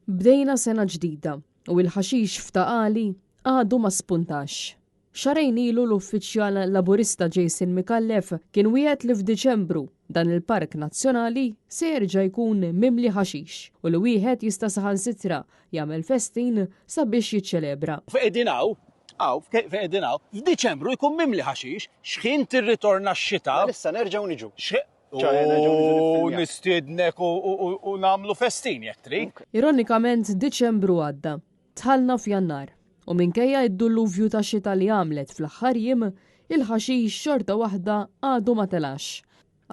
Bdejna sena ġdida u l-ħaxix f'Taqali għadu ma spuntax. Xarejn ilu l-uffiċjal laburista Jason Mikallef kien wieħed li f'Diċembru dan il-Park Nazzjonali se jerġa' jkun mimli ħaxix u li wieħed jista' saħansitra jagħmel festin sabiex jiċċelebra. F'Edinaw, f'Diċembru jkun mimli ħaxix, x'ħin tirritorna x-xita. Issa nerġgħu niġu. Nistiednek u nagħmlu festin jekk trid. Ironikament Diċembru għadda, tħallna f'Jannar u minkejja id-dulluvju ta' xita li għamlet fl-aħħar jiem, il-ħaxix xorta waħda għadu ma telax.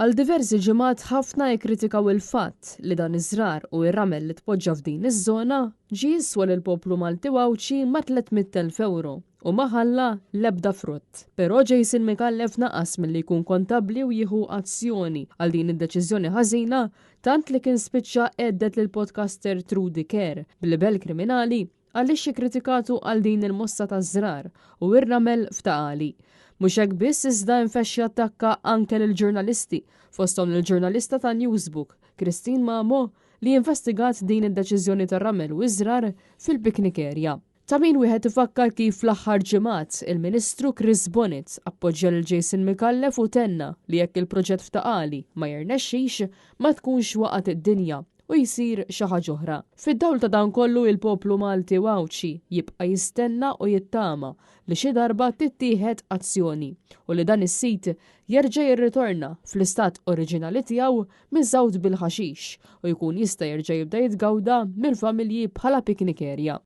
Għal diversi ġimgħat ħafna jikkritikaw il-fatt li dan iż-żrar u r-ramel li tpoġġa f'din iż-żona ġie jiswa lill-poplu Malti Wawċi ma' 300,000 euro u ma ħalla l-ebda frutt. Però Jason Mikallef naqas milli jkun kontabbli u jieħu azzjoni għal din id-deċiżjoni ħażina tant li kien spiċċa għeddet lil podcaster Trudy Kerr bil-libel kriminali għaliex jikkritikatu għal din il-mossa taż-żrar u r-ramel f'Taqali. Mhux hekk biss iżda infexxi attakka anke lill-ġurnalisti fosthom lill-ġurnalista ta' Newsbook, Christine Mamo, li investigat din id-deċiżjoni tar-ramel u iżrar fil-picnic area. Ta' min wieħed ifakkar kif fl-aħħar ġimgħat il-Ministru Chris Bonnet appoġġja lil Jason Mikallef u tenna li jekk il-proġett f'Taqali ma jirnexxix ma tkunx waqgħet id-dinja u jsir xi ħaġa oħra. Fid-dawl ta' dan kollu il-poplu Malti Wawċi jibqa' jistenna u jittama li xi darba tittieħed azzjoni u li dan is-sit jerġa' jirritorna fl-istat oriġinali tiegħu miż-żawt bil-ħaxix u jkun jista' jerġa' jibda jitgawda mill-familji bħala picnic area.